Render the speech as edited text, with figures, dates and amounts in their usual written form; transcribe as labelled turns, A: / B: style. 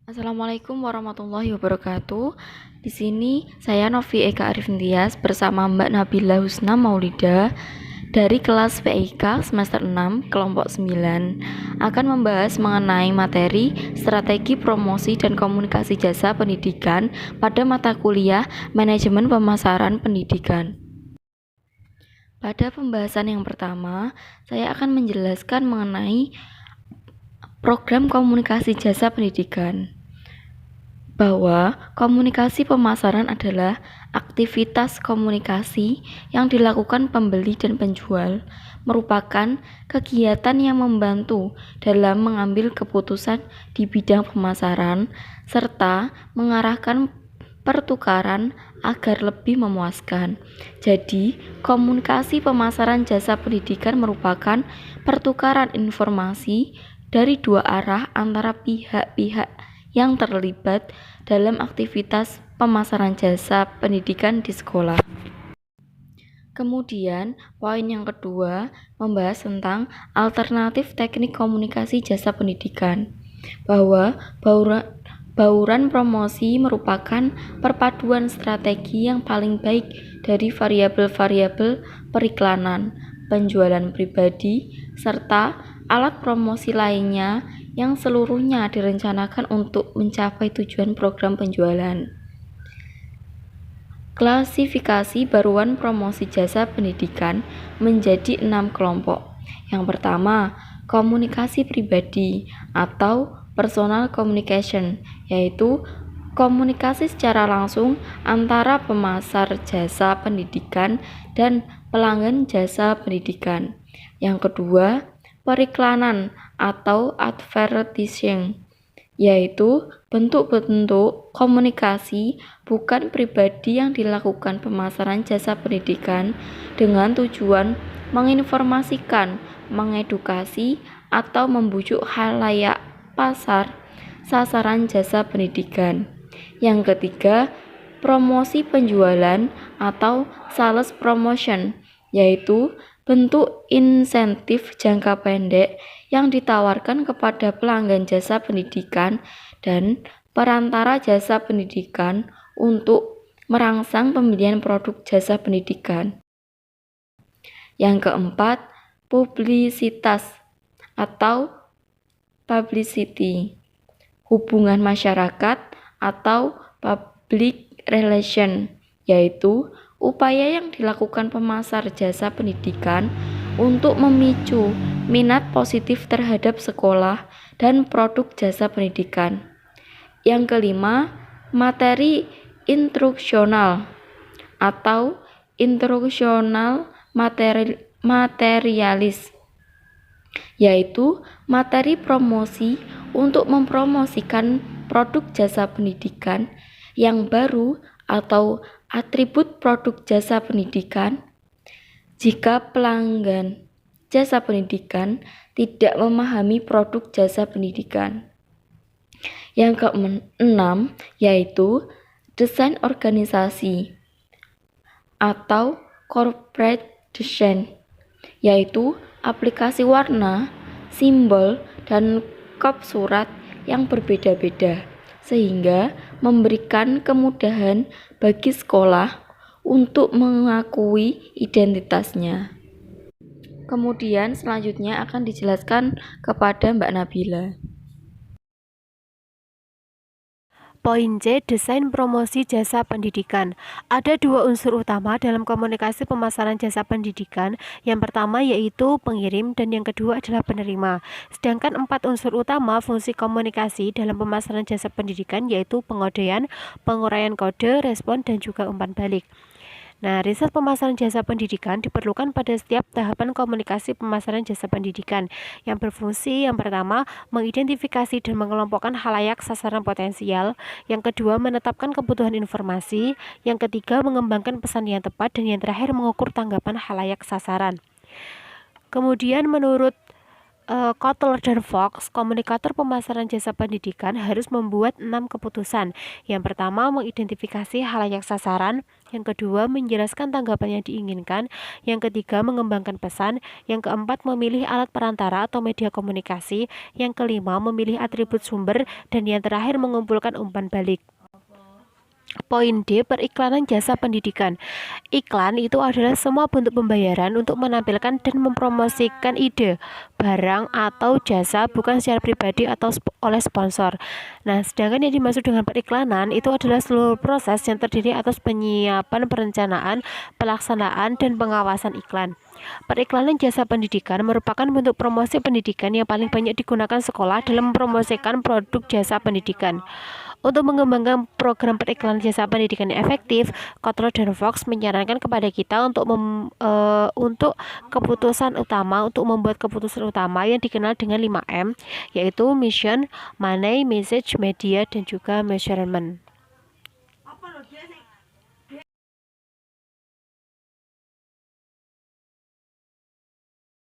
A: Assalamualaikum warahmatullahi wabarakatuh. Di sini saya Novi Eka Arifin Tias bersama Mbak Nabila Husna Maulida dari kelas PIK semester 6 kelompok 9 akan membahas mengenai materi strategi promosi dan komunikasi jasa pendidikan pada mata kuliah manajemen pemasaran pendidikan. Pada pembahasan yang pertama, saya akan menjelaskan mengenai program komunikasi jasa pendidikan, bahwa komunikasi pemasaran adalah aktivitas komunikasi yang dilakukan pembeli dan penjual, merupakan kegiatan yang membantu dalam mengambil keputusan di bidang pemasaran serta mengarahkan pertukaran agar lebih memuaskan. Jadi, komunikasi pemasaran jasa pendidikan merupakan pertukaran informasi dari dua arah antara pihak-pihak yang terlibat dalam aktivitas pemasaran jasa pendidikan di sekolah. Kemudian, poin yang kedua membahas tentang alternatif teknik komunikasi jasa pendidikan, bahwa bauran promosi merupakan perpaduan strategi yang paling baik dari variabel-variabel periklanan, penjualan pribadi, serta alat promosi lainnya yang seluruhnya direncanakan untuk mencapai tujuan program penjualan. Klasifikasi baruan promosi jasa pendidikan menjadi 6 kelompok. Yang pertama, komunikasi pribadi atau personal communication, yaitu komunikasi secara langsung antara pemasar jasa pendidikan dan pelanggan jasa pendidikan. Yang kedua, periklanan atau advertising, yaitu bentuk-bentuk komunikasi bukan pribadi yang dilakukan pemasaran jasa pendidikan dengan tujuan menginformasikan, mengedukasi, atau membujuk khalayak pasar sasaran jasa pendidikan. Yang ketiga, promosi penjualan atau sales promotion, yaitu bentuk insentif jangka pendek yang ditawarkan kepada pelanggan jasa pendidikan dan perantara jasa pendidikan untuk merangsang pembelian produk jasa pendidikan. Yang keempat, publisitas atau publicity, hubungan masyarakat atau public relation, yaitu upaya yang dilakukan pemasar jasa pendidikan untuk memicu minat positif terhadap sekolah dan produk jasa pendidikan. Yang kelima, materi instruksional atau instruksional materialis, yaitu materi promosi untuk mempromosikan produk jasa pendidikan yang baru atau atribut produk jasa pendidikan jika pelanggan jasa pendidikan tidak memahami produk jasa pendidikan. Yang keenam, yaitu desain organisasi atau corporate design, yaitu aplikasi warna, simbol, dan kop surat yang berbeda-beda sehingga memberikan kemudahan bagi sekolah untuk mengakui identitasnya. Kemudian selanjutnya akan dijelaskan kepada Mbak Nabila.
B: Poin C, desain promosi jasa pendidikan. Ada dua unsur utama dalam komunikasi pemasaran jasa pendidikan. Yang pertama yaitu pengirim dan yang kedua adalah penerima. Sedangkan 4 unsur utama fungsi komunikasi dalam pemasaran jasa pendidikan yaitu pengodean, penguraian kode, respon, dan juga umpan balik. Nah, riset pemasaran jasa pendidikan diperlukan pada setiap tahapan komunikasi pemasaran jasa pendidikan yang berfungsi yang pertama, mengidentifikasi dan mengelompokkan khalayak sasaran potensial, yang kedua, menetapkan kebutuhan informasi, yang ketiga, mengembangkan pesan yang tepat, dan yang terakhir, mengukur tanggapan khalayak sasaran. Kemudian menurut Kotler dan Fox, komunikator pemasaran jasa pendidikan harus membuat 6 keputusan. Yang pertama, mengidentifikasi halayak sasaran. Yang kedua, menjelaskan tanggapan yang diinginkan. Yang ketiga, mengembangkan pesan. Yang keempat, memilih alat perantara atau media komunikasi. Yang kelima, memilih atribut sumber. Dan yang terakhir, mengumpulkan umpan balik. Poin D, periklanan jasa pendidikan. Iklan itu adalah semua bentuk pembayaran untuk menampilkan dan mempromosikan ide, barang, atau jasa bukan secara pribadi atau oleh sponsor. Nah, sedangkan yang dimaksud dengan periklanan itu adalah seluruh proses yang terdiri atas penyiapan, perencanaan, pelaksanaan, dan pengawasan iklan. Periklanan jasa pendidikan merupakan bentuk promosi pendidikan yang paling banyak digunakan sekolah dalam mempromosikan produk jasa pendidikan. Untuk mengembangkan program periklanan jasa pendidikan yang efektif, Kotler dan Fox menyarankan kepada kita untuk membuat keputusan utama yang dikenal dengan 5M, yaitu mission, money, message, media, dan juga measurement.